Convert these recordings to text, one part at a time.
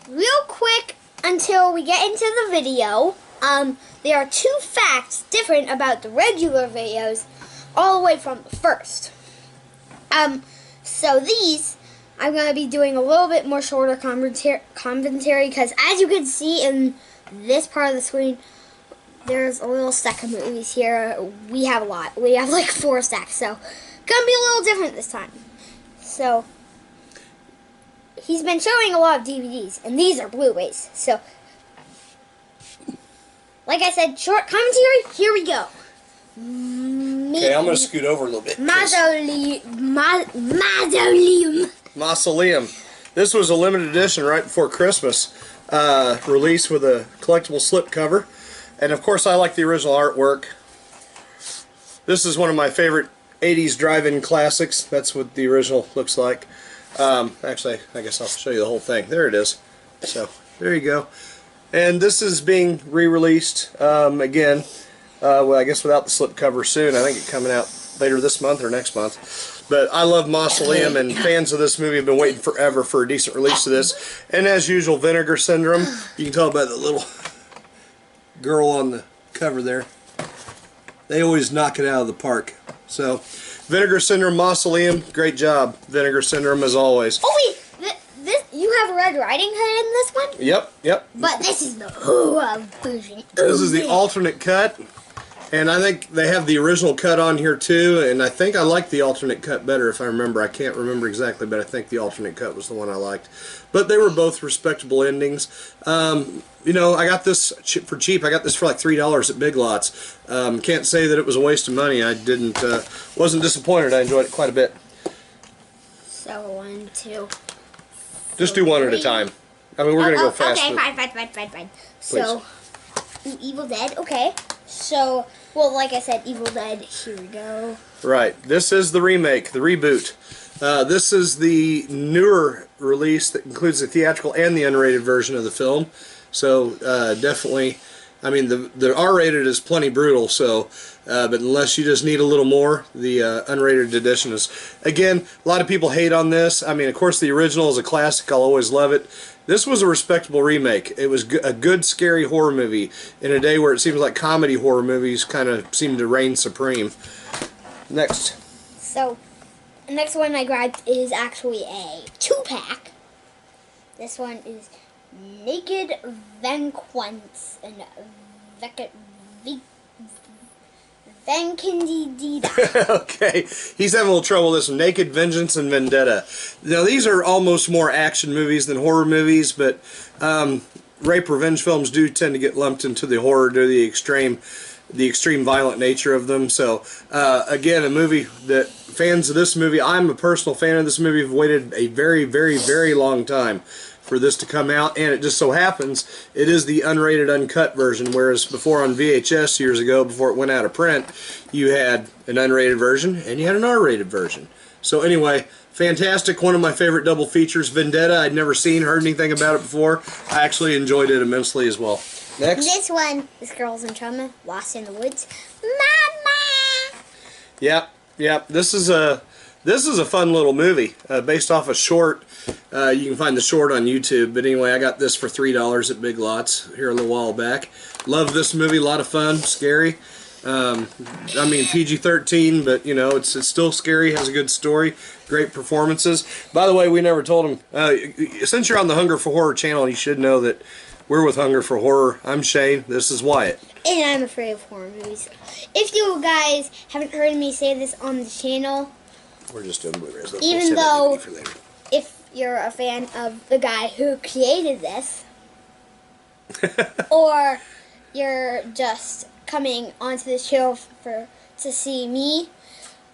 real quick until we get into the video, there are 2 facts different about the regular videos all the way from the first. So these, I'm going to be doing a little bit more shorter commentary because as you can see in this part of the screen, there's a little stack of movies here. We have a lot. We have like 4 stacks, so going to be a little different this time. So, he's been showing a lot of DVDs, and these are Blu-rays. So, like I said, short commentary, here we go. Okay, I'm going to scoot over a little bit. Mausoleum. This was a limited edition right before Christmas. Released with a collectible slipcover. And of course I like the original artwork. This is one of my favorite 80s drive-in classics. That's what the original looks like. Actually, I guess I'll show you the whole thing. There it is. So, there you go. And this is being re-released again. Well, I guess without the slipcover soon. I think it's coming out later this month or next month. But I love Mausoleum, and fans of this movie have been waiting forever for a decent release of this. And as usual, Vinegar Syndrome. You can tell by the little girl on the cover there. They always knock it out of the park. So, Vinegar Syndrome, Mausoleum, great job. Vinegar Syndrome as always. Oh wait, you have Red Riding Hood in this one? Yep. But this is the version. This is the alternate cut. And I think they have the original cut on here too, and I think I like the alternate cut better if I remember. I can't remember exactly, but I think the alternate cut was the one I liked. But they were both respectable endings. You know, I got this for cheap. I got this for like $3 at Big Lots. Can't say that it was a waste of money. I wasn't disappointed. I enjoyed it quite a bit. So 1, 2. Just do one at a time. I mean, we're going to go fast. Okay, fine. So, Evil Dead, okay. So, well, like I said, Evil Dead, here we go. Right. This is the remake, the reboot. This is the newer release that includes the theatrical and the unrated version of the film. So, definitely, I mean, the R-rated is plenty brutal, so, but unless you just need a little more, the unrated edition is, again, a lot of people hate on this. I mean, of course, the original is a classic. I'll always love it. This was a respectable remake. It was a good, scary horror movie in a day where it seems like comedy horror movies kind of seem to reign supreme. Next. So, the next one I grabbed is actually a 2-pack. This one is Naked Vengeance and Vendetta. Okay, he's having a little trouble with this one. Naked Vengeance and Vendetta. Now these are almost more action movies than horror movies, but rape revenge films do tend to get lumped into the horror due to the extreme violent nature of them. So again, a movie that fans of this movie, I'm a personal fan of this movie, have waited a very, very, very long time for this to come out, and it just so happens it is the unrated uncut version, whereas before on VHS years ago, before it went out of print, you had an unrated version and you had an R-rated version. So anyway, fantastic, one of my favorite double features. Vendetta, I'd never seen, heard anything about it before. I actually enjoyed it immensely as well. Next. This one, this girl's in trauma, lost in the woods. Mama! Yep. This is a fun little movie based off a short. You can find the short on YouTube, but anyway, I got this for $3 at Big Lots here a little while back. Love this movie, a lot of fun, scary. I mean PG-13, but you know it's still scary. Has a good story, great performances. By the way, we never told him. Since you're on the Hunger for Horror channel, you should know that we're with Hunger for Horror. I'm Shane. This is Wyatt. And I'm afraid of horror movies. If you guys haven't heard me say this on the channel, we're just doing Blu-rays. Even though, if you're a fan of the guy who created this, or you're just coming onto this channel to see me,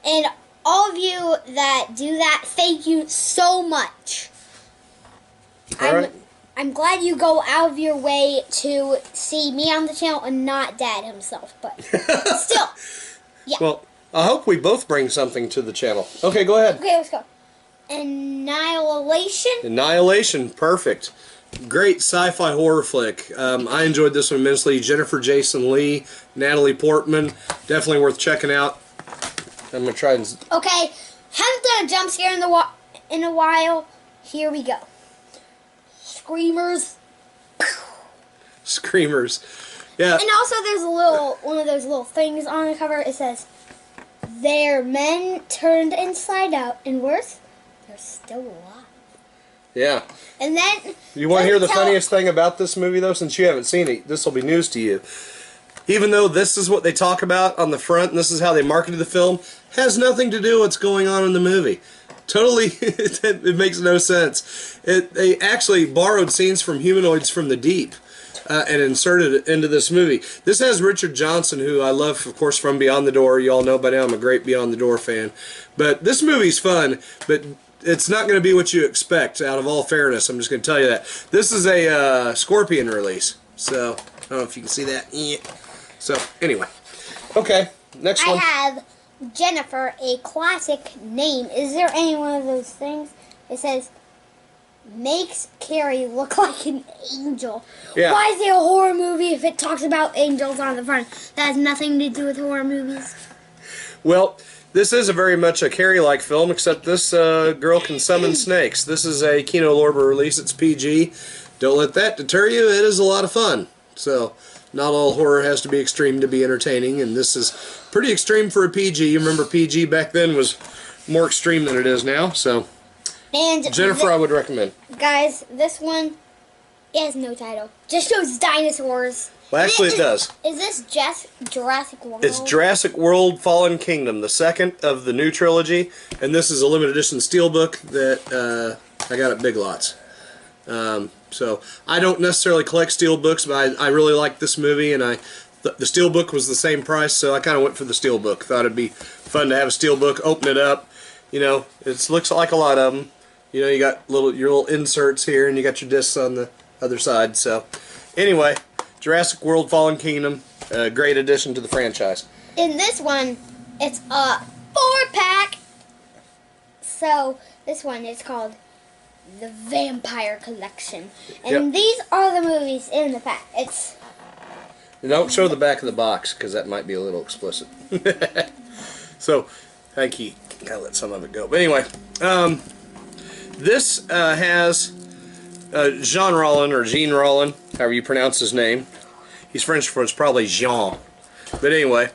and all of you that do that, thank you so much. I'm glad you go out of your way to see me on the channel and not Dad himself, but still, yeah. Well, I hope we both bring something to the channel. Okay, go ahead. Okay, let's go. Annihilation? Annihilation, perfect. Great sci-fi horror flick. I enjoyed this one immensely. Jennifer Jason Leigh, Natalie Portman, definitely worth checking out. I'm going to try and... Okay, haven't done a jump scare in a while. Here we go. screamers. Screamers. Yeah. And also there's one of those little things on the cover. It says, "They're men turned inside out, and worse, they're still alive." Yeah. And then... You want to hear the funniest thing about this movie, though? Since you haven't seen it, this will be news to you. Even though this is what they talk about on the front, and this is how they marketed the film, has nothing to do with what's going on in the movie. Totally, it makes no sense. They actually borrowed scenes from Humanoids from the Deep and inserted it into this movie. This has Richard Johnson, who I love, of course, from Beyond the Door. You all know by now I'm a great Beyond the Door fan. But this movie's fun, but it's not going to be what you expect, out of all fairness. I'm just going to tell you that. This is a Scorpion release. So, I don't know if you can see that. Yeah. So, anyway. Okay, next one. I have Jennifer, a classic name. Is there any one of those things? It says, makes Carrie look like an angel. Yeah. Why is it a horror movie if it talks about angels on the front? That has nothing to do with horror movies. Well, this is a very much a Carrie-like film, except this girl can summon snakes. This is a Kino Lorber release. It's PG. Don't let that deter you. It is a lot of fun. So, not all horror has to be extreme to be entertaining, and this is pretty extreme for a PG. You remember PG back then was more extreme than it is now, so And Jennifer, I would recommend. Guys, this one has no title. Just shows dinosaurs. Well, actually it does. Is this Jurassic World? It's Jurassic World Fallen Kingdom, the second of the new trilogy, and this is a limited edition steelbook that I got at Big Lots. So I don't necessarily collect steelbooks, but I really like this movie, and the steelbook was the same price, so I kind of went for the steelbook. Thought it'd be fun to have a steelbook, open it up. You know, it looks like a lot of them. You know, you got your little inserts here, and you got your discs on the other side. So, anyway, Jurassic World Fallen Kingdom, a great addition to the franchise. In this one, it's a 4-pack. So, this one is called The Vampire Collection. And Yep. these are the movies in the pack. It's... Don't show the back of the box, because that might be a little explicit. So, I gotta let some of it go. But anyway, this has Jean Rollin, or Jean Rollin, however you pronounce his name. He's French for it's probably Jean. But anyway,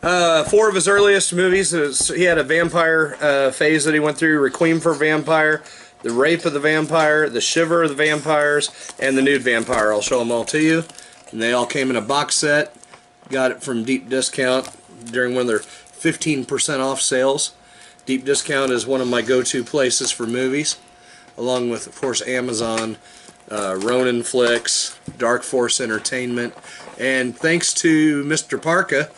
4 of his earliest movies, he had a vampire phase that he went through: Requiem for a Vampire, The Rape of the Vampire, The Shiver of the Vampires, and The Nude Vampire. I'll show them all to you. And they all came in a box set. Got it from Deep Discount during one of their 15% off sales. Deep Discount is one of my go-to places for movies, along with, of course, Amazon, Ronin Flicks, Dark Force Entertainment, and thanks to Mr. Parka,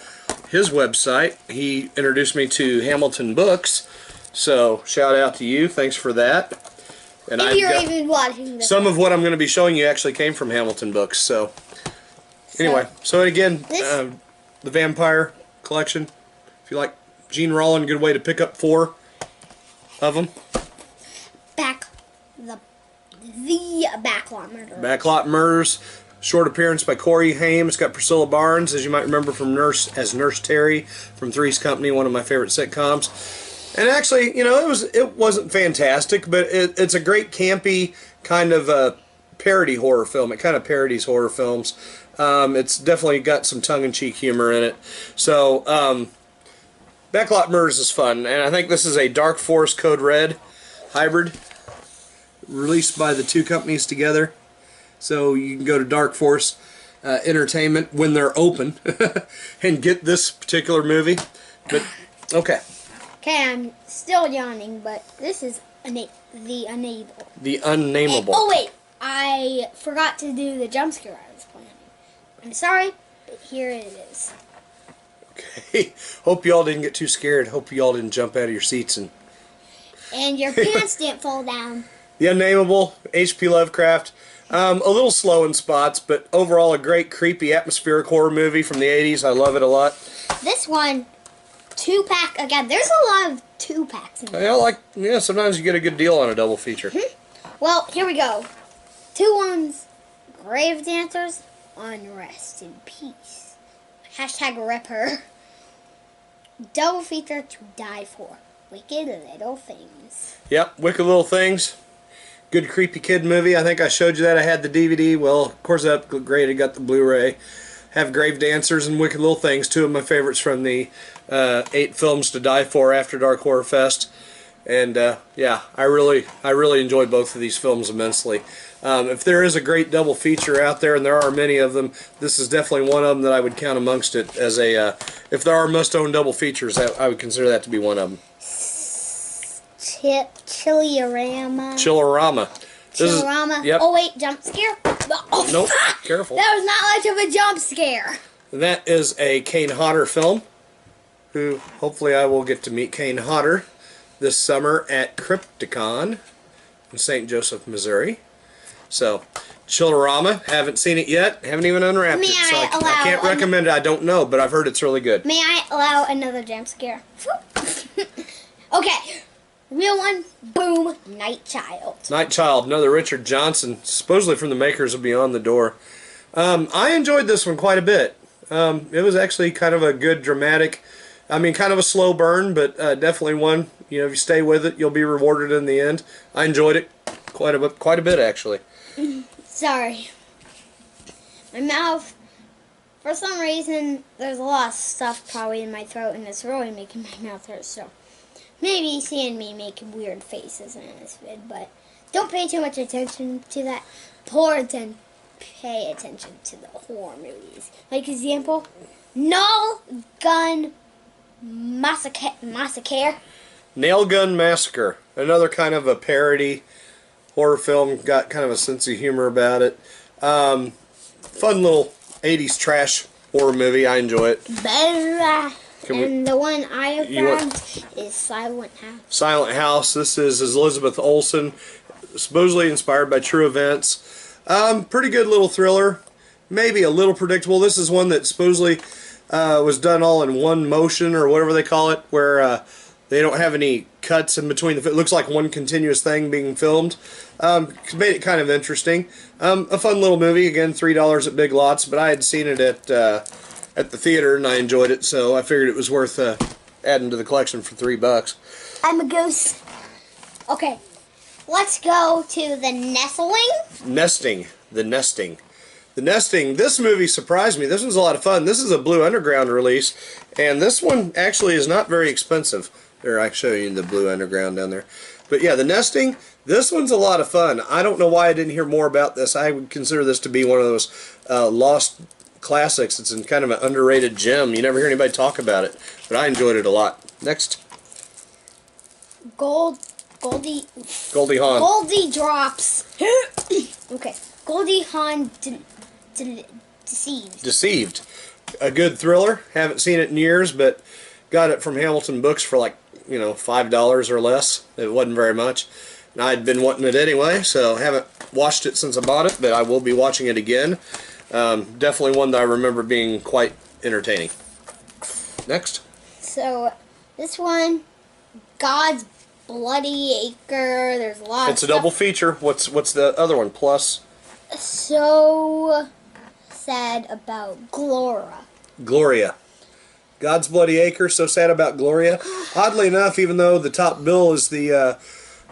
his website, he introduced me to Hamilton Books, so shout out to you, thanks for that. And If you're even watching this. some of what I'm going to be showing you actually came from Hamilton Books, so anyway, so again, the Vampire Collection, if you like Gene Rollin, good way to pick up 4 of them. The Backlot Murder. Backlot Murders, short appearance by Corey Haim. It's got Priscilla Barnes, as you might remember from Nurse Terry from Three's Company, one of my favorite sitcoms. And actually, you know, it wasn't fantastic, but it's a great campy kind of parody horror film. It kind of parodies horror films. It's definitely got some tongue-in-cheek humor in it. So, Backlot Murders is fun, and I think this is a Dark Force Code Red hybrid, released by the 2 companies together. So you can go to Dark Force Entertainment when they're open and get this particular movie. But okay. Okay, I'm still yawning, but this is the Unable. The Unnameable. Oh wait, I forgot to do the jump scare I was planning. I'm sorry, but here it is. Okay. Hope y'all didn't get too scared. Hope y'all didn't jump out of your seats and your pants didn't fall down. The Unnameable, H.P. Lovecraft. A little slow in spots, but overall a great creepy atmospheric horror movie from the 80s. I love it a lot. This one, 2-pack again. There's a lot of 2-packs in there. Sometimes you get a good deal on a double feature. Well, here we go. 2 ones, Grave Dancers, Unrest in Peace. Hashtag rip her. Double feature to die for. Wicked Little Things. Yep, Wicked Little Things. Good creepy kid movie. I think I showed you that. I had the DVD. Well, of course, I upgraded, got the Blu-ray. Have Grave Dancers and Wicked Little Things, two of my favorites from the 8 Films to Die For After Dark Horror Fest. And yeah, I really enjoy both of these films immensely. If there is a great double feature out there, and there are many of them, this is definitely one of them that I would count amongst it as a. If there are must-own double features, I would consider that to be one of them. Chillerama. Chillerama. Chillerama. Yep. Oh wait, jump scare. Oh, Nope. Careful. that was not much of a jump scare. That is a Kane Hodder film. Who hopefully I will get to meet Kane Hodder this summer at Crypticon in St. Joseph, Missouri. So, Chillerama, haven't seen it yet, haven't even unwrapped it, so I can't recommend it. I don't know, but I've heard it's really good. May I allow another jump scare? Okay, real one. Boom, Night Child. Night Child, another Richard Johnson, supposedly from the makers of Beyond the Door. I enjoyed this one quite a bit. It was actually kind of a good dramatic, I mean, kind of a slow burn, but definitely one. You know, if you stay with it, you'll be rewarded in the end. I enjoyed it quite a bit actually. Sorry. My mouth, for some reason, there's a lot of stuff probably in my throat, and it's really making my mouth hurt, so maybe seeing me making weird faces in this vid, but don't pay too much attention to that. Pay attention to the horror movies. Like, example, Null Gun Massacre. Nail Gun Massacre, another kind of a parody horror film, got kind of a sense of humor about it. Fun little 80s trash horror movie, I enjoy it. And the one I have found is Silent House. Silent House, this is Elizabeth Olsen, supposedly inspired by true events. Pretty good little thriller, maybe a little predictable. This is one that supposedly was done all in one motion, or whatever they call it, where they don't have any cuts in between. It looks like one continuous thing being filmed. Made it kind of interesting. A fun little movie. Again, $3 at Big Lots, but I had seen it at the theater and I enjoyed it, so I figured it was worth adding to the collection for $3. I'm a ghost. Okay, let's go to the Nesting. The Nesting. This movie surprised me. This one's a lot of fun. This is a Blue Underground release, and this one actually is not very expensive. There, I can show you the Blue Underground down there. But yeah, The Nesting, this one's a lot of fun. I don't know why I didn't hear more about this. I would consider this to be one of those lost classics. It's in kind of an underrated gem. You never hear anybody talk about it, but I enjoyed it a lot. Next. Goldie Hawn. Goldie Drops. Okay. Goldie Hawn Deceived. A good thriller. Haven't seen it in years, but got it from Hamilton Books for like, $5 or less. It wasn't very much. And I'd been wanting it anyway, so haven't watched it since I bought it, but I will be watching it again. Definitely one that I remember being quite entertaining. Next. So, this one, God's Bloody Acre. There's a lot of It's a double feature. What's the other one? Plus? So sad about Gloria. God's Bloody Acre, so sad about Gloria. Oddly enough, even though the top bill is the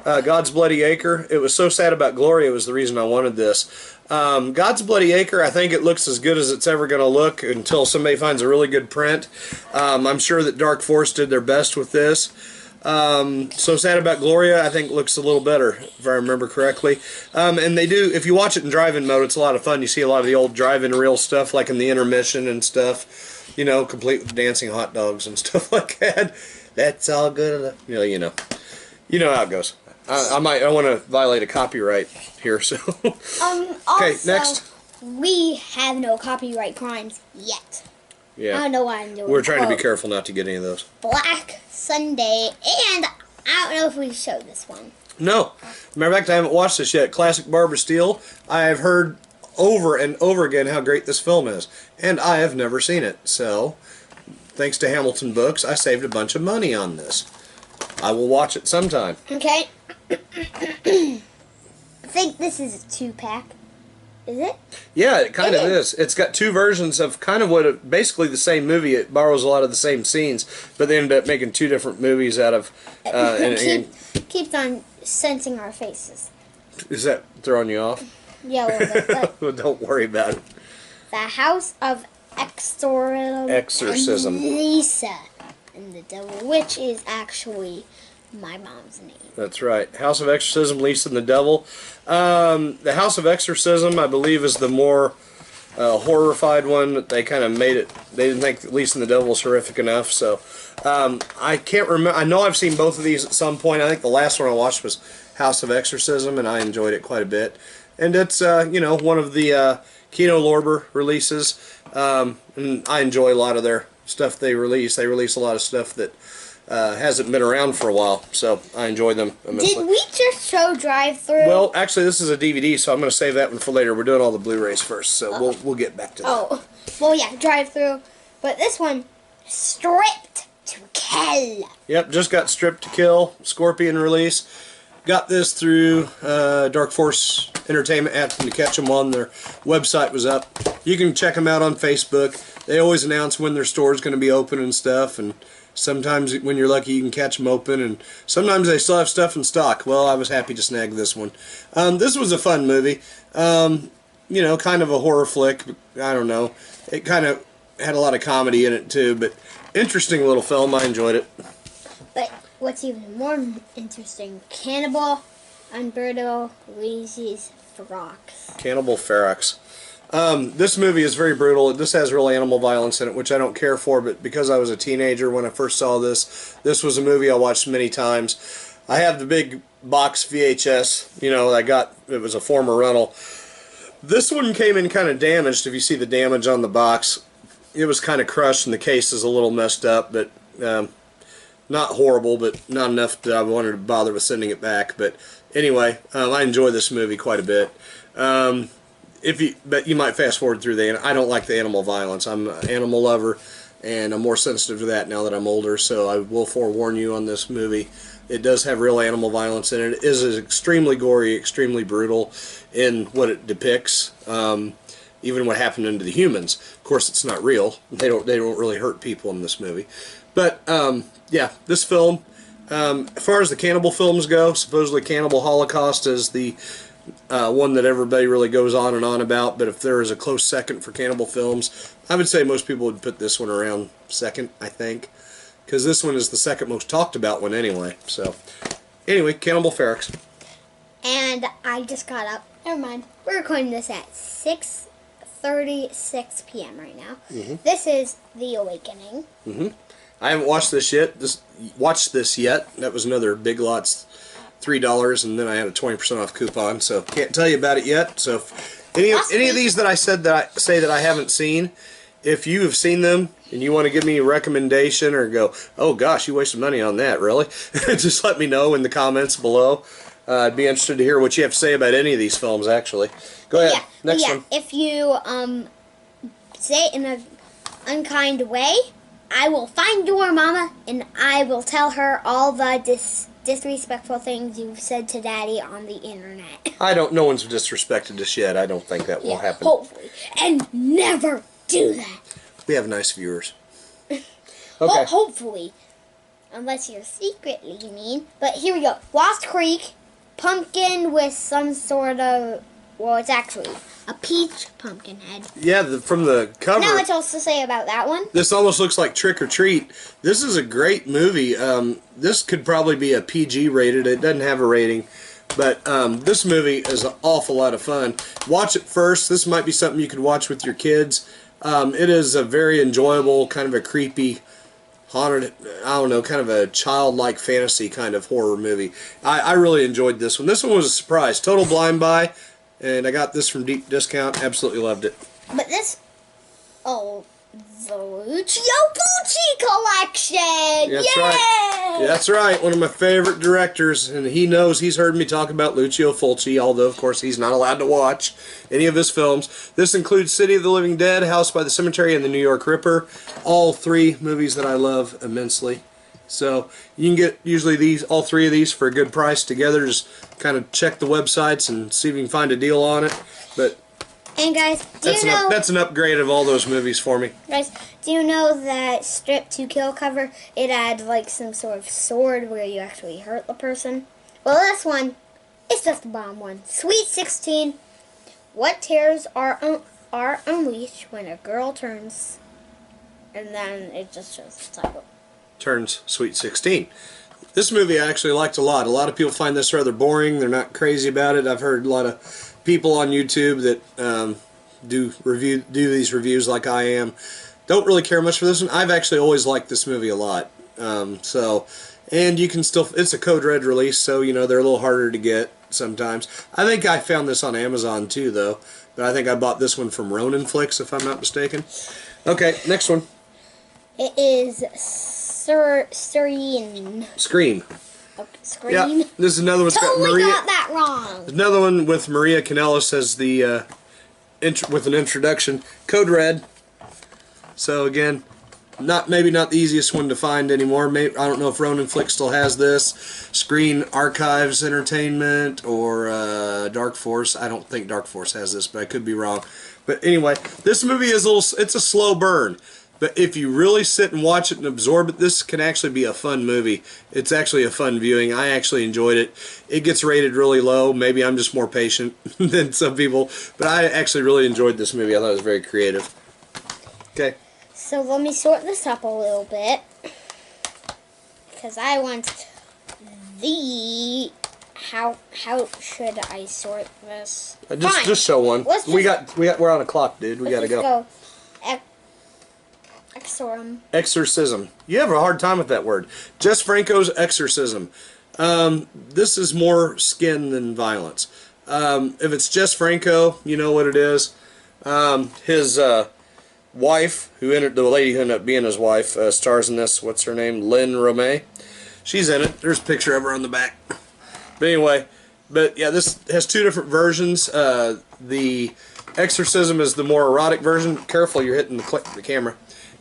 God's Bloody Acre, it was so sad about Gloria was the reason I wanted this. God's Bloody Acre, I think it looks as good as it's ever going to look until somebody finds a really good print. I'm sure that Dark Force did their best with this. So Sad About Gloria, I think looks a little better, if I remember correctly. And they do, if you watch it in drive-in mode, it's a lot of fun. You see a lot of the old drive-in reel stuff, like in the intermission and stuff. Complete with dancing hot dogs and stuff like that. That's all good. You know how it goes. I want to violate a copyright here, so. Okay, next. We have no copyright crimes yet. Yeah. I don't know why I'm doing. We're trying to be careful not to get any of those. Black Sunday, and I don't know if we showed this one. No. Matter of fact, I haven't watched this yet. Classic Barbara Steele. I have heard over and over again how great this film is, and I have never seen it. So, thanks to Hamilton Books, I saved a bunch of money on this. I will watch it sometime. Okay. I think this is a 2-pack. Is it? Yeah, it kind of is. It's got two versions of kind of basically the same movie. It borrows a lot of the same scenes, but they ended up making two different movies out of. Keeps on sensing our faces. Is that throwing you off? Yeah, a little bit. But Well, don't worry about it. the House of Exorcism. And Lisa and the Devil, which is actually my mom's name. That's right. House of Exorcism, Lisa and the Devil. The House of Exorcism, I believe, is the more horrified one. They kind of made it. They didn't think Lisa and the Devil was horrific enough. So I can't remember. I know I've seen both of these at some point. I think the last one I watched was House of Exorcism, and I enjoyed it quite a bit. And it's one of the Kino Lorber releases, and I enjoy a lot of their stuff they release. They release a lot of stuff that hasn't been around for a while, so I enjoy them immensely. Did we just show Drive-Thru? Well, actually, this is a DVD, so I'm going to save that one for later. We're doing all the Blu-rays first, so we'll get back to that. Oh, well, yeah, Drive-Thru. But this one, Stripped to Kill. Yep, just got Stripped to Kill, Scorpion release. Got this through Dark Force Entertainment. Happened to catch them on their website was up. You can check them out on Facebook. They always announce when their store is going to be open and stuff, and sometimes when you're lucky you can catch them open, and sometimes they still have stuff in stock. Well, I was happy to snag this one. This was a fun movie. Kind of a horror flick. I don't know. It kind of had a lot of comedy in it too, but interesting little film. I enjoyed it. But what's even more interesting, Cannibal Umberto Luisi's Ferox. Cannibal Ferox. This movie is very brutal. This has real animal violence in it, which I don't care for, but because I was a teenager when I first saw this was a movie I watched many times. I have the big box VHS, I got, it was a former rental. This one came in kind of damaged, if you see the damage on the box. It was kind of crushed and the case is a little messed up, but not horrible, but not enough that I wanted to bother with sending it back. But anyway, I enjoy this movie quite a bit. But you might fast forward through I don't like the animal violence. I'm an animal lover, and I'm more sensitive to that now that I'm older, so I will forewarn you on this movie. It does have real animal violence in it. It is extremely gory, extremely brutal in what it depicts. Even what happened to the humans. Of course, it's not real. They don't really hurt people in this movie. But yeah, this film, as far as the cannibal films go, supposedly Cannibal Holocaust is the one that everybody really goes on and on about. But if there is a close second for cannibal films, I would say most people would put this one around second, I think, because this one is the second most talked about one anyway. So anyway, Cannibal Ferox. And I just got up. Never mind. We're recording this at 6:36 p.m. right now. This is The Awakening. I haven't watched this yet. That was another Big Lots $3, and then I had a 20% off coupon, so can't tell you about it yet. So if any of these that I say that I haven't seen, if you have seen them and you want to give me a recommendation or go, oh gosh, you wasted money on that, really? Just let me know in the comments below. I'd be interested to hear what you have to say about any of these films, actually. Go ahead. Next one. If you say it in an unkind way, I will find your mama and I will tell her all the disrespectful things you've said to Daddy on the internet. No one's disrespected us yet. I don't think that will happen. Hopefully. And never do that. We have nice viewers. Okay. Well, hopefully. Unless you're secretly mean. But here we go. Lost Creek. Pumpkin with some sort of... Well, it's actually a peach pumpkin head. Yeah, from the cover. Not much else to say about that one. This almost looks like Trick or Treat. This is a great movie. This could probably be a PG rated. It doesn't have a rating. But this movie is an awful lot of fun. Watch it first. This might be something you could watch with your kids. It is a very enjoyable, kind of a creepy, haunted, I don't know, kind of a childlike fantasy kind of horror movie. I really enjoyed this one. This one was a surprise. Total blind buy. And I got this from deep discount. Absolutely loved it. But this... Oh, the Lucio Fulci collection! That's right. That's right. One of my favorite directors. And he knows, he's heard me talk about Lucio Fulci, although, of course, he's not allowed to watch any of his films. This includes City of the Living Dead, House by the Cemetery, and The New York Ripper. All three movies that I love immensely. So you can get usually all three of these for a good price together. Just kind of check the websites and see if you can find a deal on it. But and guys, that's an upgrade of all those movies for me. Guys, do you know that Strip to Kill cover, it had like some sort of sword where you actually hurt the person? Well, this one It's just the bottom one. Sweet 16. What terrors are unleashed when a girl turns, and then it just shows the title. Turns Sweet 16. This movie I actually liked a lot. A lot of people find this rather boring. They're not crazy about it. I've heard a lot of people on YouTube that do these reviews like I am. Don't really care much for this one. I've actually always liked this movie a lot. And you can still, it's a Code Red release, so you know they're a little harder to get sometimes. I think I found this on Amazon too, though. But I think I bought this one from Ronin Flix, if I'm not mistaken. Okay, next one. It is Scream. Scream. Okay, Scream. Yeah, this is another one. Totally got that wrong. Another one with Maria Kanellis as the with an introduction. Code Red. So again, maybe not the easiest one to find anymore. Maybe, I don't know if Ronin Flix still has this. Screen Archives Entertainment or Dark Force. I don't think Dark Force has this, but I could be wrong. But anyway, this movie is it's a slow burn. But if you really sit and watch it and absorb it, this can actually be a fun movie. It's actually a fun viewing. I actually enjoyed it. It gets rated really low. Maybe I'm just more patient than some people. But I actually really enjoyed this movie. I thought it was very creative. Okay. So let me sort this up a little bit. Because I want the... How should I sort this? Just show one. We're on a clock, dude. We gotta go. Exorcism. You have a hard time with that word. Jess Franco's Exorcism. This is more skin than violence. If it's Jess Franco, you know what it is. His wife, the lady who ended up being his wife, stars in this. What's her name? Lynn Romay. She's in it. There's a picture of her on the back. But anyway, yeah, this has two different versions. The Exorcism is the more erotic version. Careful, you're hitting the camera.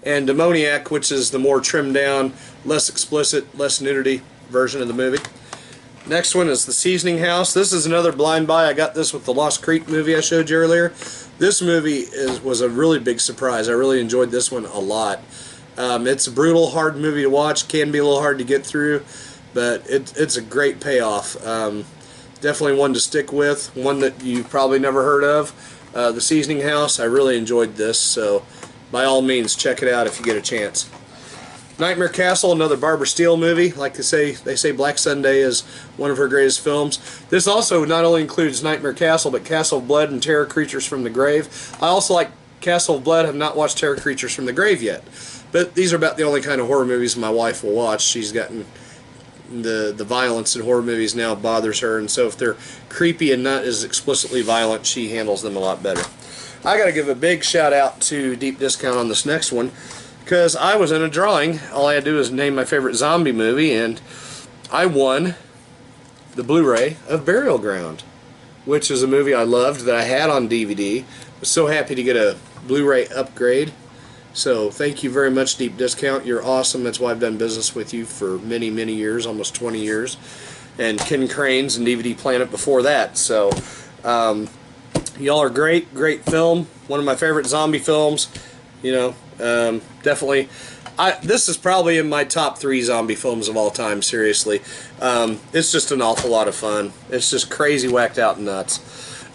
And Demoniac, which is the more trimmed down, less explicit, less nudity version of the movie. Next one is The Seasoning House. This is another blind buy. I got this with the Lost Creek movie I showed you earlier. This movie was a really big surprise. I really enjoyed this one a lot. It's a brutal, hard movie to watch. Can be a little hard to get through, but it's a great payoff. Definitely one to stick with. One that you've probably never heard of. The Seasoning House. I really enjoyed this, so by all means, check it out if you get a chance. Nightmare Castle, another Barbara Steele movie. Like they say Black Sunday is one of her greatest films. This also not only includes Nightmare Castle, but Castle of Blood and Terror Creatures from the Grave. I also like Castle of Blood. I have not watched Terror Creatures from the Grave yet. But these are about the only kind of horror movies my wife will watch. She's gotten the violence in horror movies now bothers her, and so if they're creepy and not as explicitly violent, she handles them a lot better. I got to give a big shout out to Deep Discount on this next one, because I was in a drawing. All I had to do was name my favorite zombie movie, and I won the Blu-ray of Burial Ground, which is a movie I loved that I had on DVD. Was so happy to get a Blu-ray upgrade. So thank you very much, Deep Discount. You're awesome. That's why I've done business with you for many, many years, almost 20 years. And Ken Cranes and DVD Planet before that. So y'all are great, great film. One of my favorite zombie films. You know, definitely. This is probably in my top 3 zombie films of all time, seriously. It's just an awful lot of fun. It's just crazy, whacked out, and nuts.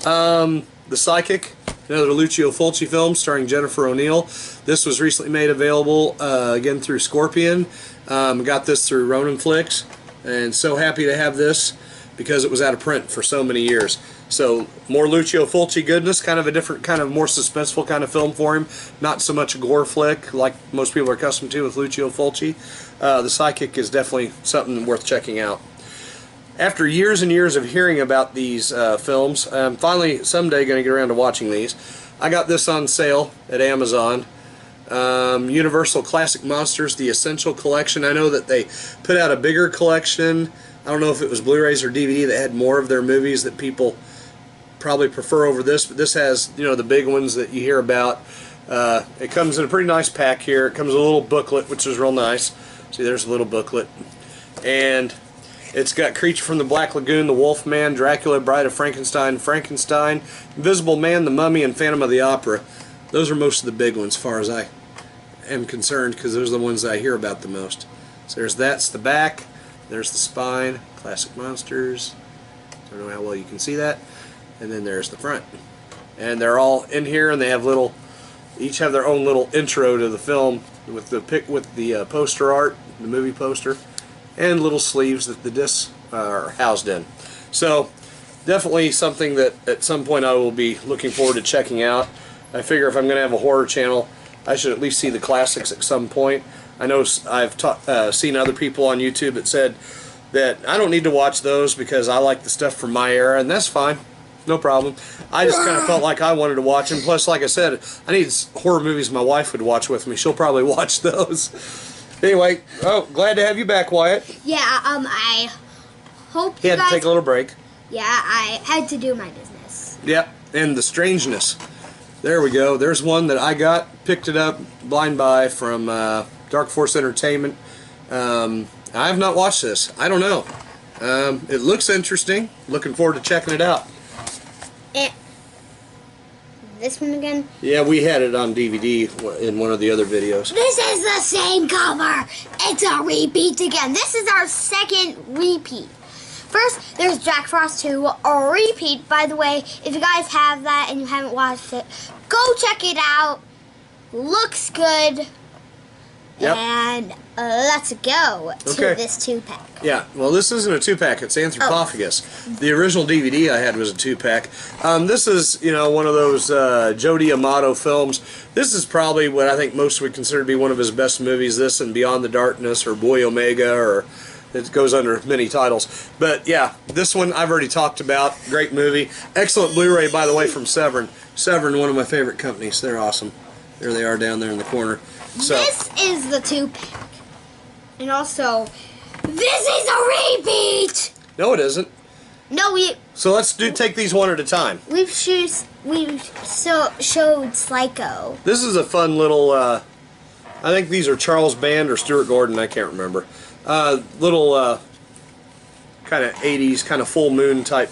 The Psychic, another Lucio Fulci film starring Jennifer O'Neill. This was recently made available again through Scorpion. Got this through Ronin Flix, and so happy to have this because it was out of print for so many years. So more Lucio Fulci goodness, kind of a different, kind of more suspenseful kind of film for him. Not so much a gore flick like most people are accustomed to with Lucio Fulci. The Psychic is definitely something worth checking out. After years and years of hearing about these films, I'm finally someday going to get around to watching these. I got this on sale at Amazon. Universal Classic Monsters, the Essential Collection. I know that they put out a bigger collection. I don't know if it was Blu-rays or DVD that had more of their movies that people probably prefer over this, but this has, you know, the big ones that you hear about. It comes in a pretty nice pack here. It comes with a little booklet, which is real nice. See, there's a little booklet. And it's got Creature from the Black Lagoon, The Wolf Man, Dracula, Bride of Frankenstein, Frankenstein, Invisible Man, The Mummy, and Phantom of the Opera. Those are most of the big ones as far as I am concerned, because those are the ones that I hear about the most. So that's the back. There's the spine. Classic Monsters. I don't know how well you can see that. And then there's the front. And they're all in here, and they have little, each have their own little intro to the film with the poster art, the movie poster, and little sleeves that the discs are housed in. So definitely something that at some point I will be looking forward to checking out. I figure if I'm going to have a horror channel, I should at least see the classics at some point. I know I've seen other people on YouTube that said that I don't need to watch those because I like the stuff from my era, and that's fine. No problem. I just kind of felt like I wanted to watch them. Plus, like I said, I need horror movies my wife would watch with me. She'll probably watch those. Anyway, glad to have you back, Wyatt. Yeah, I hope he had to take a little break. Yeah, I had to do my business. Yep, and the strangeness. There we go. There's one that I picked it up blind buy from Dark Force Entertainment. I have not watched this. I don't know. It looks interesting. Looking forward to checking it out. This one again? Yeah, we had it on DVD in one of the other videos. This is the same cover. It's a repeat again. This is our second repeat. First, there's Jack Frost 2, a repeat. By the way, if you guys have that and you haven't watched it, go check it out. Looks good. Yep. And let's go to this 2-pack. Yeah, well, this isn't a 2-pack. It's Anthropophagus. The original DVD I had was a 2-pack. This is, one of those Joe D'Amato films. This is probably what I think most would consider to be one of his best movies. This and Beyond the Darkness or Boy Omega, or it goes under many titles. But yeah, this one I've already talked about. Great movie. Excellent Blu-ray, by the way, from Severin. Severin, one of my favorite companies. They're awesome. There they are down there in the corner. So, this is the 2-pack. And also, this is a repeat! No, it isn't. No, So let's take these one at a time. We've showed Psycho. This is a fun little, I think these are Charles Band or Stuart Gordon, I can't remember. Little kind of 80s, kind of full moon type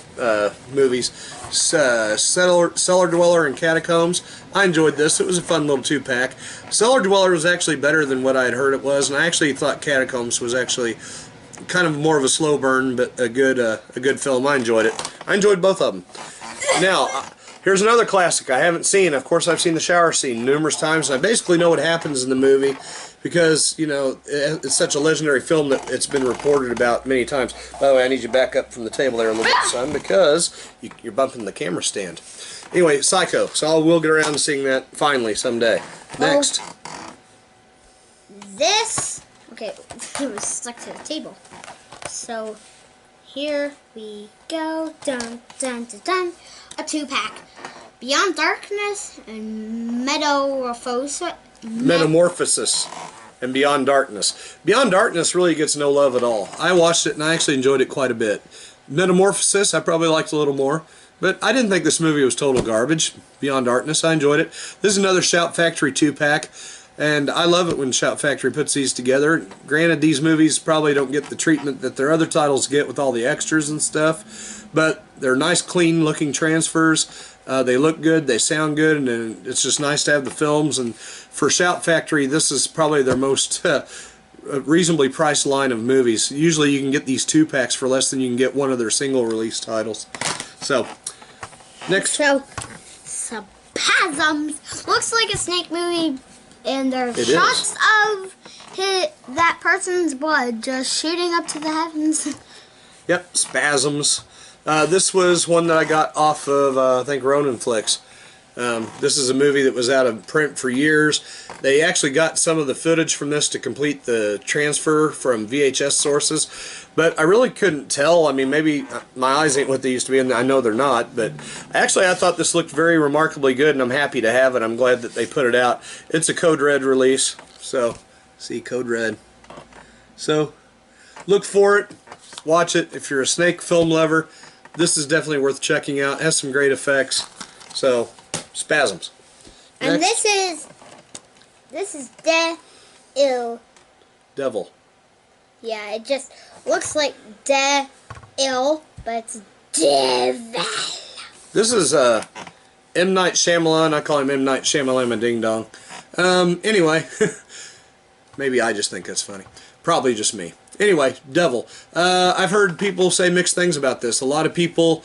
movies. Cellar Dweller and Catacombs. I enjoyed this. It was a fun little 2-pack. Cellar Dweller was actually better than what I had heard it was, and I actually thought Catacombs was actually kind of more of a slow burn, but a good film. I enjoyed it. I enjoyed both of them. Now, here's another classic I haven't seen. Of course, I've seen the shower scene numerous times, and I basically know what happens in the movie because, it's such a legendary film that it's been reported about many times. By the way, I need you back up from the table there a little bit, son, because you're bumping the camera stand. Anyway, Psycho. So I will get around to seeing that finally someday. Next. This, okay, it was stuck to the table. So here we go. Dun, dun, dun, dun. A 2-pack. Beyond Darkness and Metamorphosis and Beyond Darkness. Beyond Darkness really gets no love at all. I watched it and I actually enjoyed it quite a bit. Metamorphosis I probably liked a little more, but I didn't think this movie was total garbage. Beyond Darkness, I enjoyed it. This is another Shout Factory 2-pack, and I love it when Shout Factory puts these together. Granted, these movies probably don't get the treatment that their other titles get with all the extras and stuff, but they're nice, clean looking transfers. They look good, they sound good, and it's just nice to have the films. And for Shout Factory, this is probably their most reasonably priced line of movies. Usually you can get these 2-packs for less than you can get one of their single release titles. So, next. So, Spasms looks like a snake movie, and there's shots of that person's blood just shooting up to the heavens. Yep, Spasms. This was one that I got off of, I think, Ronin Flicks. This is a movie that was out of print for years. They actually got some of the footage from this to complete the transfer from VHS sources, but I really couldn't tell. I mean, maybe my eyes ain't what they used to be, and I know they're not, but actually I thought this looked very remarkably good, and I'm happy to have it. I'm glad that they put it out. It's a Code Red release, so, see, Code Red. So, look for it. Watch it. If you're a snake film lover, this is definitely worth checking out. It has some great effects. So, Spasms. And next. this is Devil. Yeah, it just looks like Devil, but it's Devil. This is M. Night Shyamalan. I call him M. Night Shyamalan Ding Dong. Anyway, maybe I just think that's funny. Probably just me. Anyway, Devil. I've heard people say mixed things about this. A lot of people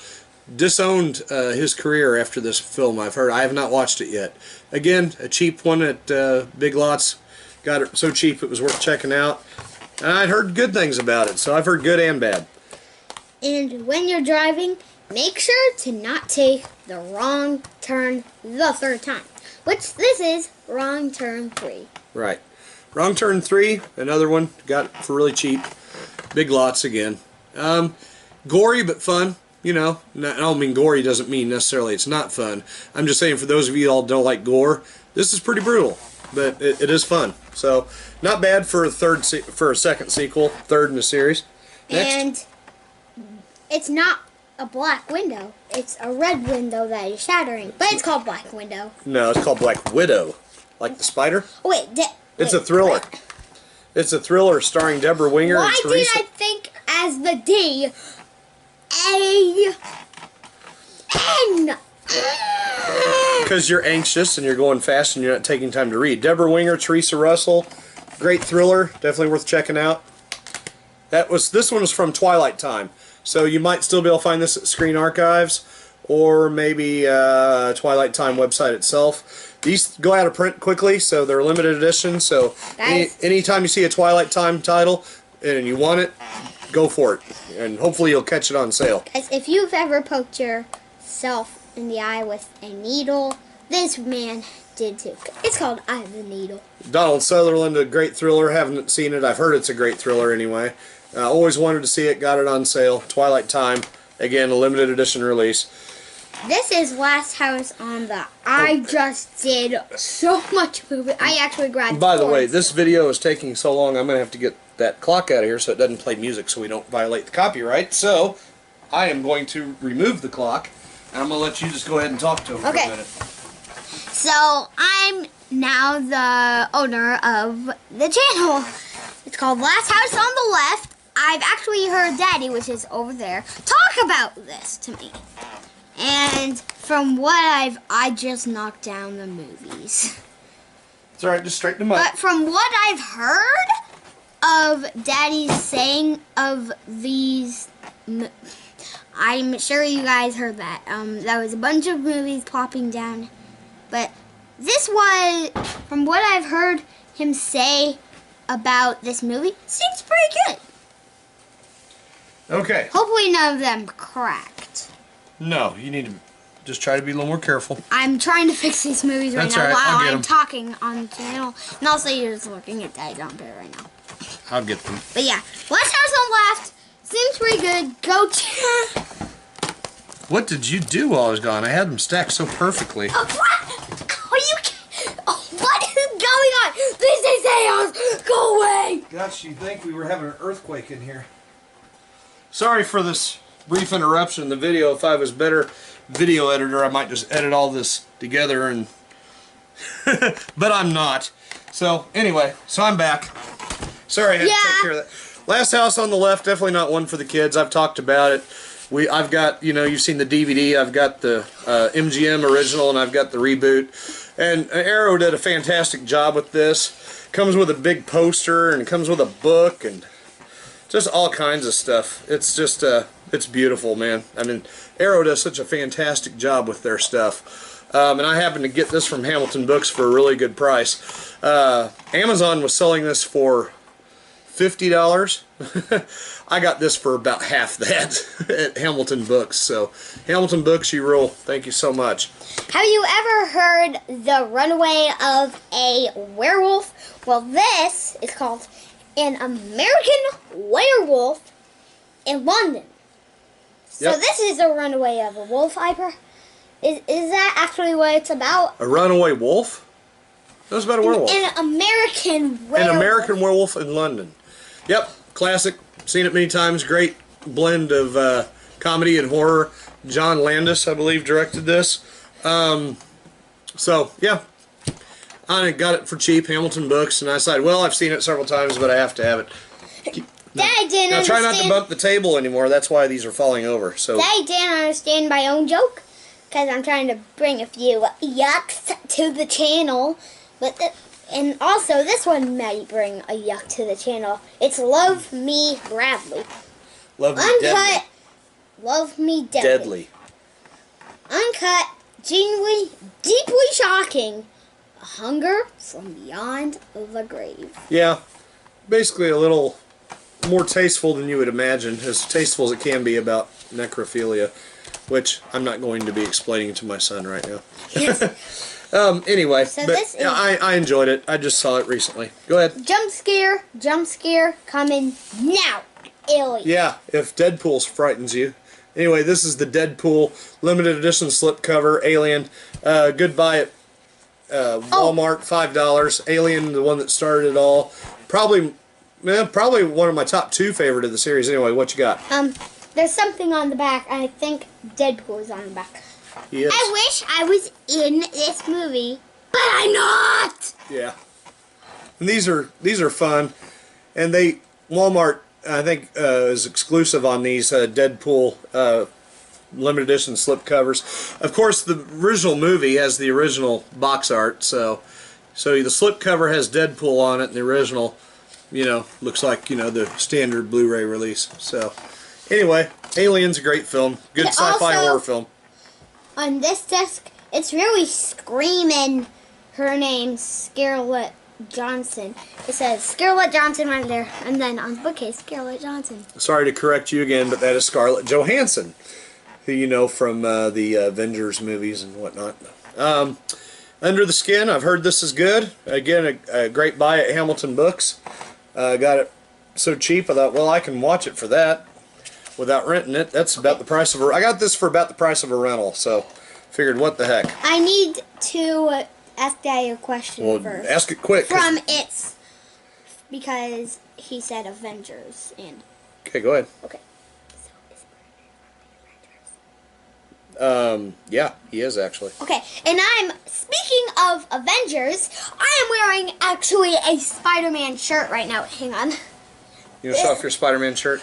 disowned his career after this film. I've heard. I have not watched it yet. Again, a cheap one at Big Lots. Got it so cheap it was worth checking out. And I'd heard good things about it, so I've heard good and bad. And when you're driving, make sure to not take the wrong turn the third time. Which this is wrong turn 3. Right. Wrong Turn 3, another one. Got it for really cheap. Big Lots again. Gory but fun. You know, I don't mean gory doesn't mean necessarily it's not fun. I'm just saying for those of you all don't like gore, this is pretty brutal, but it is fun. So not bad for a second sequel, third in the series. Next. And it's not a black window. It's a red window that is shattering, but it's called Black Window. No, it's called Black Widow, like the spider. Oh, wait, It's a thriller. what? It's a thriller starring Deborah Winger Why and did Teresa. I think as the D A N? Because you're anxious and you're going fast and you're not taking time to read. Deborah Winger, Teresa Russell, great thriller, definitely worth checking out. This one was from Twilight Time, so you might still be able to find this at Screen Archives or maybe Twilight Time website itself. These go out of print quickly, so they're limited edition. So anytime you see a Twilight Time title and you want it, go for it, and hopefully you'll catch it on sale. Guys, if you've ever poked yourself in the eye with a needle, this man did too. It's called Eye of the Needle. Donald Sutherland, a great thriller. Haven't seen it. I've heard it's a great thriller anyway. Always wanted to see it. Got it on sale. Twilight Time. Again, a limited edition release. This is Last House on the... I just did so much movie. I actually grabbed... By the way, cords. this video is taking so long, I'm going to have to get that clock out of here so it doesn't play music so we don't violate the copyright. So, I am going to remove the clock, and I'm going to let you just go ahead and talk to him for a minute. So, I'm now the owner of the channel. It's called Last House on the Left. I've actually heard Daddy, which is over there, talk about this to me. And from what I just knocked down the movies. It's alright, just straighten them up. But from what I've heard of Daddy's saying of these, I'm sure you guys heard that. That was a bunch of movies popping down. But this was, from what I've heard him say about this movie, seems pretty good. Okay. Hopefully none of them cracked. No, you need to just try to be a little more careful. I'm trying to fix these movies right That's now all right, I'll while get I'm 'em. talking on the channel. And also you're just looking at Daddy's on there right now. I'll get them. But yeah, Last House on the Left seems pretty good. Go check. What did you do while I was gone? I had them stacked so perfectly. What? Are you? What is going on? This is chaos. Go away. Gosh, you'd think we were having an earthquake in here. Sorry for this brief interruption in the video. If I was a better video editor, I might just edit all this together, and but I'm not. So anyway, so I'm back. Sorry I had to take care of that. Last House on the Left, definitely not one for the kids. I've talked about it. I've got, you've seen the DVD. I've got the MGM original, and I've got the reboot. And Arrow did a fantastic job with this. Comes with a big poster, and it comes with a book, and just all kinds of stuff. It's just, it's beautiful, man. I mean, Arrow does such a fantastic job with their stuff. And I happened to get this from Hamilton Books for a really good price. Amazon was selling this for $50. I got this for about half that at Hamilton Books. So, Hamilton Books, you rule. Thank you so much. Have you ever heard the runaway of a werewolf? Well, this is called An American Werewolf in London. So Yep. this is a runaway of a wolf, Is that actually what it's about? A runaway wolf? That was about a werewolf. An American werewolf. An American Werewolf in London. Yep, classic. Seen it many times. Great blend of comedy and horror. John Landis, I believe, directed this. So, yeah. I got it for cheap, Hamilton Books, and I decided, well, I've seen it several times, but I have to have it. Daddy didn't Now, try not to understand. bump the table anymore. That's why these are falling over. So, Daddy didn't understand my own joke because I'm trying to bring a few yucks to the channel. But And also, this one might bring a yuck to the channel. It's Love Me Bradley. Love Me Uncut. Deadly. Love Me Deadly. Uncut, genuinely, deeply shocking. A hunger from beyond the grave. Yeah, basically a little more tasteful than you would imagine, as tasteful as it can be about necrophilia, which I'm not going to be explaining to my son right now. Yes. Anyway, So but this is- yeah, I enjoyed it. I just saw it recently. Go ahead. Jump scare coming now. Alien. Yeah, if Deadpool frightens you. Anyway, this is the Deadpool limited edition slipcover Alien. Good buy at Walmart, $5. Alien, the one that started it all. Probably one of my top 2 favorite of the series. Anyway, what you got? There's something on the back. I think Deadpool is on the back. He is. I wish I was in this movie, but I'm not. Yeah. And these are fun, and Walmart I think is exclusive on these Deadpool limited edition slipcovers. Of course, the original movie has the original box art, so the slipcover has Deadpool on it, and the original, looks like the standard Blu-ray release. So anyway, Alien's a great film, good sci-fi horror film. On this disc, it's really screaming her name, Scarlett Johansson. It says Scarlett Johansson right there, and then on the bookcase, Scarlett Johansson. Sorry to correct you again, but that is Scarlett Johansson, who you know from the Avengers movies and whatnot. Under the Skin, I've heard this is good. Again, a great buy at Hamilton Books. Got it so cheap, I thought, well, I can watch it for that without renting it. That's about the price of I got this for about the price of a rental, so figured, what the heck. I need to ask Daddy a question Well, first. ask it quick. From because he said Avengers and. Okay, go ahead. Okay. So is Yeah, he is actually. Okay, and speaking of Avengers, I am wearing actually a Spider-Man shirt right now. Hang on. You want to show off your Spider-Man shirt?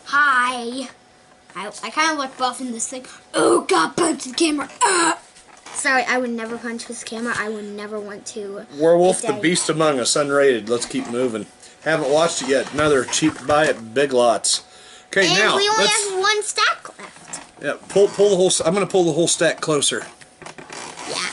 Hi. I kind of look buff in this thing. Oh God, punch the camera. Sorry, I would never punch this camera. I would never want to. Werewolf, the Beast Among Us, unrated. Let's keep moving. Haven't watched it yet. Another cheap buy at Big Lots. Okay, And now we only let's. have one stack left. Yeah, pull the whole. I'm going to pull the whole stack closer. Yeah.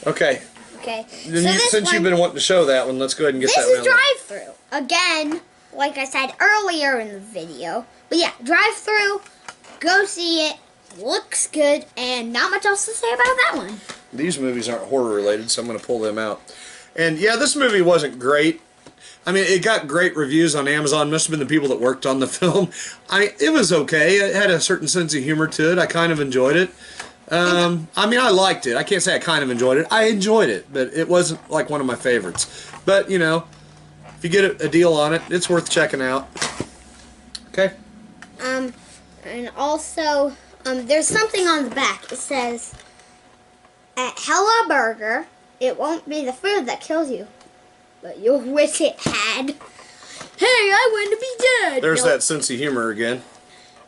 Okay. Okay. Since you've been wanting to show that one, let's go ahead and get This that is one. drive-through. Again, like I said earlier in the video. But yeah, drive-through. Go see it. Looks good, and not much else to say about that one. These movies aren't horror related, so I'm going to pull them out. And yeah, this movie wasn't great. I mean, it got great reviews on Amazon. Must have been the people that worked on the film. It was okay. It had a certain sense of humor to it. I kind of enjoyed it. I mean, I liked it. I can't say I kind of enjoyed it. I enjoyed it, but it wasn't like one of my favorites. But, if you get a deal on it, it's worth checking out. Okay? And also, there's something on the back. It says, at Hella Burger, it won't be the food that kills you, but you'll wish it had. Hey, I want to be dead. There's Nope. that sense of humor again.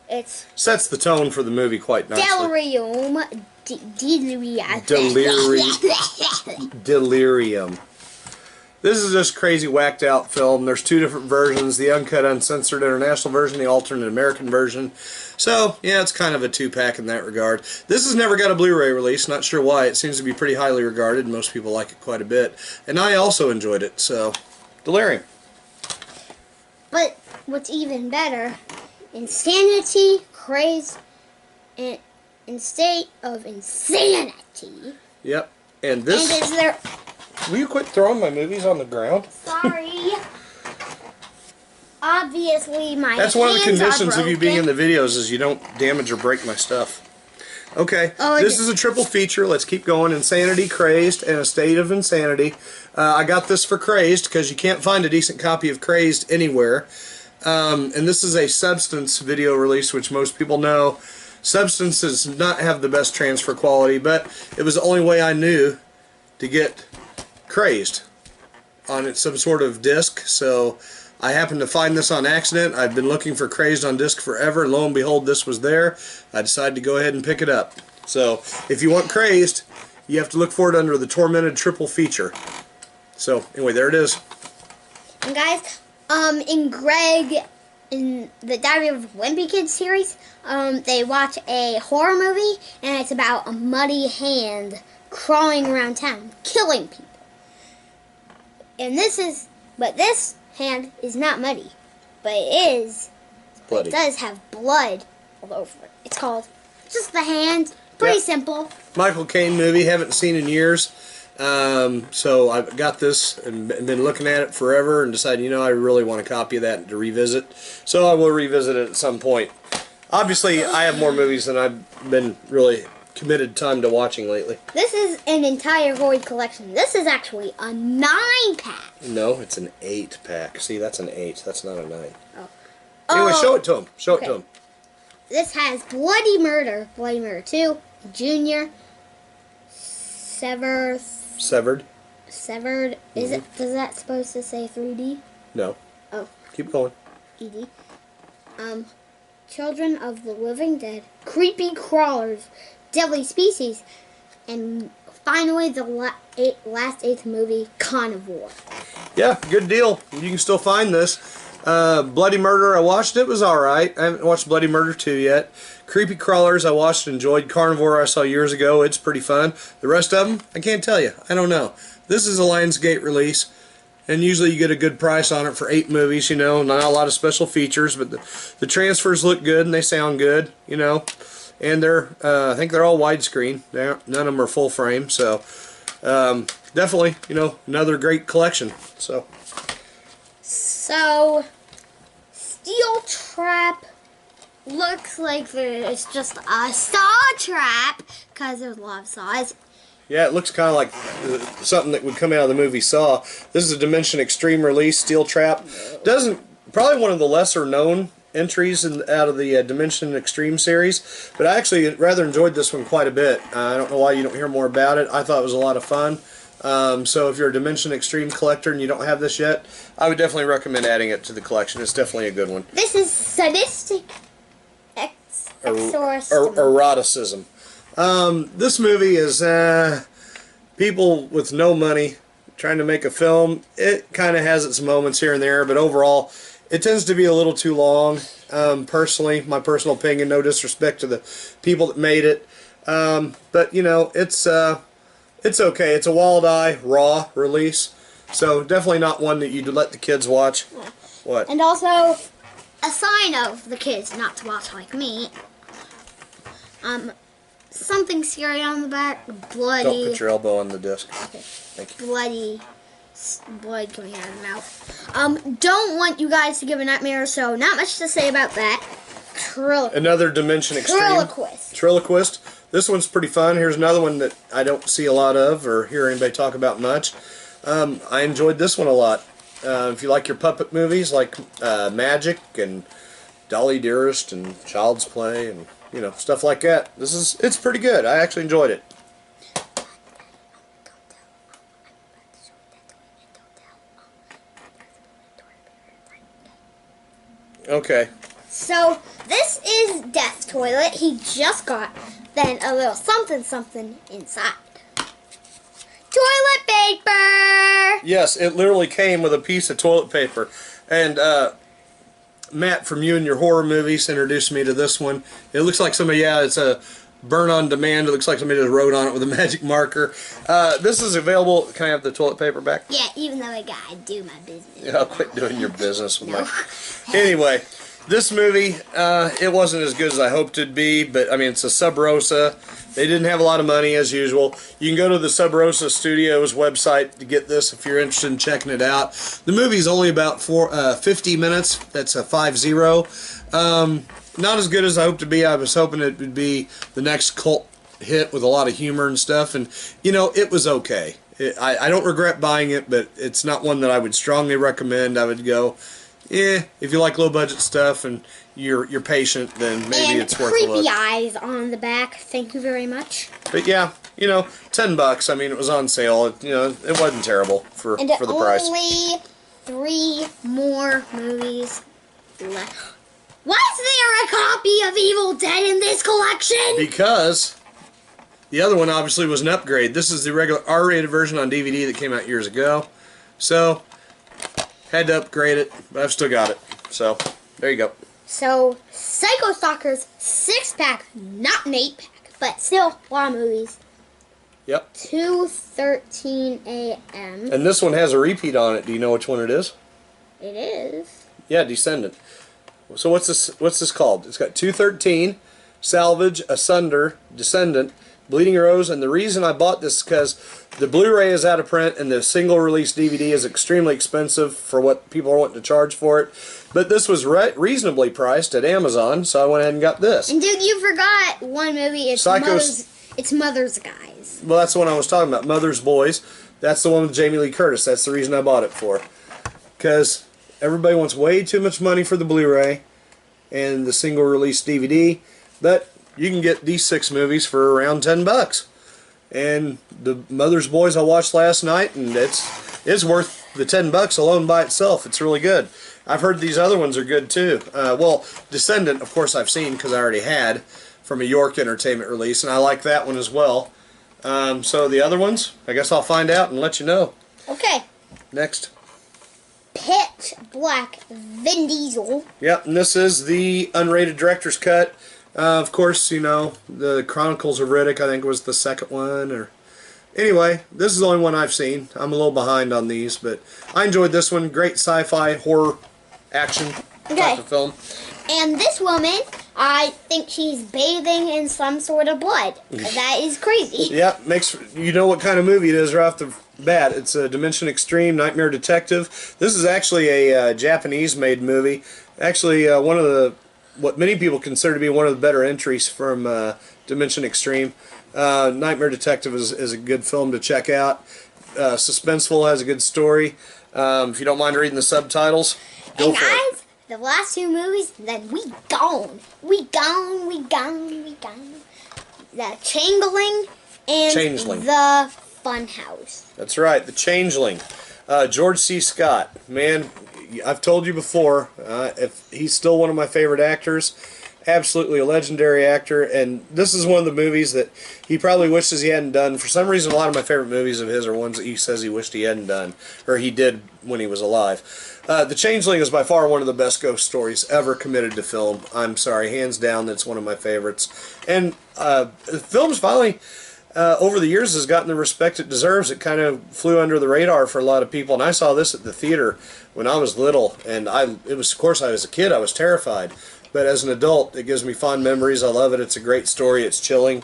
It's Sets the tone for the movie quite nicely. delirium. Delirium. This is just crazy whacked out film. There's 2 different versions, the uncut uncensored international version, the alternate American version. So yeah, it's kind of a 2-pack in that regard. This has never got a Blu-ray release, not sure why. It seems to be pretty highly regarded. Most people like it quite a bit, and I also enjoyed it. So Delirium. But what's even better, insanity, craze, and in state of insanity. Yep. And this. And is there? Will you quit throwing my movies on the ground? Sorry. Obviously, my That's one of the hands are conditions of you being in broken. the videos is you don't damage or break my stuff. Okay, Oh, this is a triple feature. Let's keep going. Insanity, Crazed, and A State of Insanity. I got this for Crazed because you can't find a decent copy of Crazed anywhere. And this is a Substance video release, which most people know. Substance does not have the best transfer quality, but it was the only way I knew to get Crazed on some sort of disc. So I happened to find this on accident. I've been looking for Crazed on disc forever. Lo and behold, this was there. I decided to go ahead and pick it up. So if you want Crazed, you have to look for it under the Tormented Triple Feature. So, anyway, there it is. And guys, in the Diary of a Wimpy Kid series, they watch a horror movie, and it's about a muddy hand crawling around town, killing people. And this hand is not muddy, but it is. Bloody. It does have blood all over it. It's called Just the Hand. Pretty simple. Michael Caine movie, haven't seen in years. So I've got this and been looking at it forever and decided, I really want a copy of that to revisit. So I will revisit it at some point. Obviously, I have more movies than I've been really committed time to watching lately. This is an entire Void collection. This is actually a 9-pack. No, it's an 8-pack. See, that's an 8. That's not a 9. Oh. Anyway, show it to him. Show it to him. This has Bloody Murder 2, Junior, Severed. Is it? Does that supposed to say 3D? No. Oh. Keep going. ED. Children of the Living Dead, Creepy Crawlers, Deadly Species, and finally the last 8th movie, Carnivore. Yeah, good deal. You can still find this. Bloody Murder, I watched it, was alright. I haven't watched Bloody Murder 2 yet. Creepy Crawlers, I watched and enjoyed. Carnivore, I saw years ago. It's pretty fun. The rest of them, I can't tell you. I don't know. This is a Lionsgate release, and usually you get a good price on it for 8 movies, Not a lot of special features, but the transfers look good and they sound good, And they're, I think they're all widescreen. None of them are full frame, so definitely, another great collection. So, Steel Trap looks like it's just a saw trap because there's a lot of saws. yeah, it looks kind of like something that would come out of the movie Saw. This is a Dimension Extreme release, Steel Trap. Probably one of the lesser known entries out of the Dimension Extreme series, but I actually rather enjoyed this one quite a bit. I don't know why you don't hear more about it. I thought it was a lot of fun. So if you're a Dimension Extreme collector and you don't have this yet, I would definitely recommend adding it to the collection. It's definitely a good one. This is Sadistic Exorcism. Eroticism. This movie is people with no money trying to make a film. It kind of has its moments here and there, but overall it tends to be a little too long. Personally, my personal opinion, no disrespect to the people that made it. But it's okay. It's a Wild Eye Raw release, so definitely not one that you'd let the kids watch. Yeah. What? And also a sign of the kids not to watch like me. Something scary on the back. Bloody. Don't put your elbow on the disc. Okay. Thank you. Blood coming out of the mouth. Don't want you guys to give a nightmare, so not much to say about that. Another Dimension Extreme. Triloquist. This one's pretty fun. Here's another one that I don't see a lot of or hear anybody talk about much. I enjoyed this one a lot. If you like your puppet movies like Magic and Dolly Dearest and Child's Play and stuff like that, it's pretty good. I actually enjoyed it. Okay. So this is Death Toilet. He just got then a little something inside. Toilet paper! Yes, it literally came with a piece of toilet paper. And Matt from You and Your Horror Movies introduced me to this one. It looks like somebody, it's a burn on demand. It looks like somebody just wrote on it with a magic marker. This is available. Can I have the toilet paper back? Yeah, even though I gotta do my business. Yeah, I'll quit doing your business with my... Anyway, this movie, it wasn't as good as I hoped it'd be, but I mean, it's a Sub Rosa. They didn't have a lot of money as usual. You can go to the Sub Rosa Studios website to get this if you're interested in checking it out. The movie's only about 50 minutes. That's a 50. Not as good as I hoped to be. I was hoping it would be the next cult hit with a lot of humor and stuff, and it was okay. I don't regret buying it, but it's not one that I would strongly recommend. I would go, if you like low budget stuff and you're patient, then maybe it's worth a look. Creepy eyes on the back. Thank you very much. But yeah, $10. I mean, it was on sale. It wasn't terrible for the price. Only 3 more movies left. Why is there a copy of Evil Dead in this collection? Because The other one obviously was an upgrade. This is the regular R-rated version on DVD that came out years ago. So, had to upgrade it, but I've still got it. So, there you go. So, Psycho Stalker's 6-pack, not an 8-pack, but still a lot of movies. Yep. 2:13 a.m. And this one has a repeat on it. Do you know which one it is? It is. Yeah, Descendant. So what's this called? It's got 213, Salvage, Asunder, Descendant, Bleeding Rose, and the reason I bought this is because the Blu-ray is out of print and the single release DVD is extremely expensive for what people are wanting to charge for it. But this was reasonably priced at Amazon, so I went ahead and got this. And dude, you forgot one movie. It's Mother's Guys. Well, that's the one I was talking about, Mother's Boys. That's the one with Jamie Lee Curtis. That's the reason I bought it for. Because everybody wants way too much money for the Blu-ray and the single release DVD, but you can get these 6 movies for around $10. And the Mother's Boys I watched last night, and it's worth the $10 alone by itself. It's really good. I've heard these other ones are good too. Well, Descendant, of course, I've seen because I already had from a York Entertainment release, and I like that one as well. So the other ones, I guess I'll find out and let you know. Okay. Next. Pitch Black, Vin Diesel. Yep, and this is the unrated director's cut. Of course, you know, the Chronicles of Riddick, I think, was the second one. Or anyway, this is the only one I've seen. I'm a little behind on these, but I enjoyed this one. Great sci-fi, horror, action type of film. And this woman, I think she's bathing in some sort of blood. That is crazy. Yeah, you know what kind of movie it is right off the bat. It's a Dimension Extreme, Nightmare Detective. This is actually a Japanese-made movie. Actually, one of what many people consider to be one of the better entries from Dimension Extreme. Nightmare Detective is a good film to check out. Suspenseful, has a good story. If you don't mind reading the subtitles, go for it. The last 2 movies, then we gone. The Changeling and the Funhouse. That's right, the Changeling. George C. Scott. Man, I've told you before, if he's still one of my favorite actors. Absolutely a legendary actor, and this is one of the movies that he probably wishes he hadn't done. For some reason, a lot of my favorite movies of his are ones that he says he wished he hadn't done, or he did when he was alive. The Changeling is by far one of the best ghost stories ever committed to film. I'm sorry, hands down, that's one of my favorites. And the film's finally, over the years, has gotten the respect it deserves. It kind of flew under the radar for a lot of people, and I saw this at the theater when I was little, and of course, I was a kid, I was terrified. But as an adult, it gives me fond memories. I love it. It's a great story. It's chilling.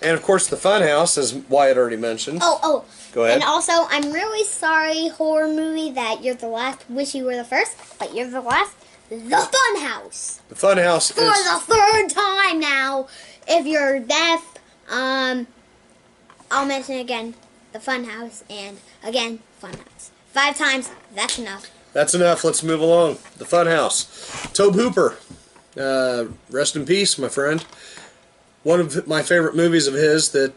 And, of course, The Funhouse, as Wyatt already mentioned. Oh. Go ahead. And also, I'm really sorry, horror movie, that you're the last. Wish you were the first, but you're the last. The Funhouse. The Funhouse for the 3rd time now. If you're deaf, I'll mention again, The Funhouse, and again, Funhouse. 5 times, that's enough. That's enough. Let's move along. The Funhouse. Tobe Hooper. Rest in peace, my friend. One of my favorite movies of his that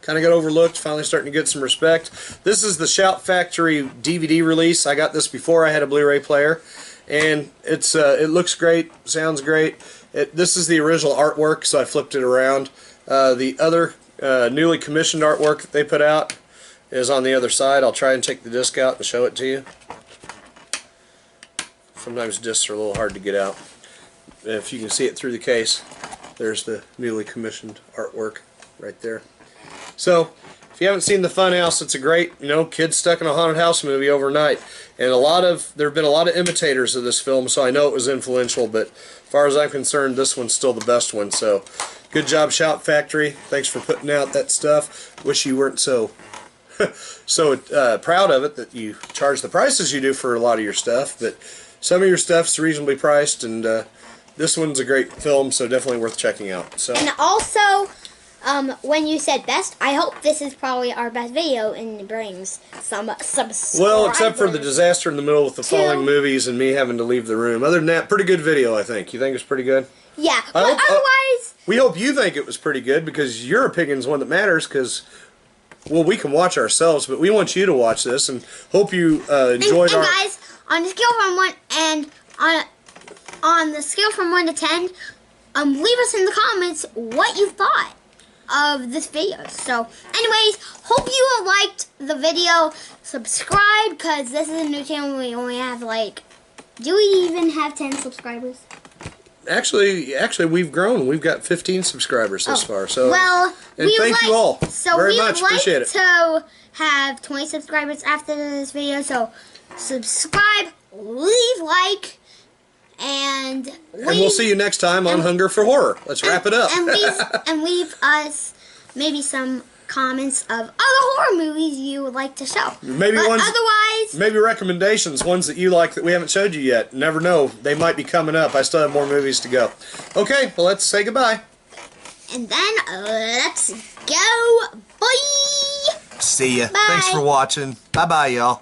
kind of got overlooked, finally starting to get some respect. This is the Shout Factory DVD release. I got this before I had a Blu-ray player, and it looks great, sounds great. This is the original artwork, so I flipped it around. The other newly commissioned artwork that they put out is on the other side. I'll try and take the disc out and show it to you. Sometimes discs are a little hard to get out. If you can see it through the case, there's the newly commissioned artwork right there. So, if you haven't seen The Funhouse, it's a great, kids stuck in a haunted house movie overnight. And there have been a lot of imitators of this film, so I know it was influential, but as far as I'm concerned, this one's still the best one. So, good job, Shout Factory. Thanks for putting out that stuff. Wish you weren't so proud of it that you charge the prices you do for a lot of your stuff, but some of your stuff's reasonably priced, and this one's a great film, so definitely worth checking out. So. And also, when you said best, I hope this is probably our best video and it brings some subscribers. Well, except for the disaster in the middle with the falling movies and me having to leave the room. Other than that, pretty good video, I think. You think it's pretty good? Yeah, but otherwise... we hope you think it was pretty good, because your opinion's one that matters, because... Well, we can watch ourselves, but we want you to watch this, and hope you enjoyed our... And guys, on the scale from 1 and on the scale from 1 to 10, leave us in the comments what you thought of this video. So, anyways, hope you liked the video. Subscribe, because this is a new channel. We only have like, do we even have 10 subscribers? Actually, we've grown. We've got 15 subscribers this far. So, well, and thank you all very much. We would Appreciate like it. to have 20 subscribers after this video. So, subscribe, leave like, and we'll see you next time on Hunger for Horror. Let's wrap it up. and leave us maybe some comments of other horror movies you would like to show. Maybe otherwise, maybe recommendations, ones that you like that we haven't showed you yet. Never know, they might be coming up. I still have more movies to go. Okay, well, let's say goodbye. And then let's go. Bye. See ya. Bye. Thanks for watching. Bye bye, y'all.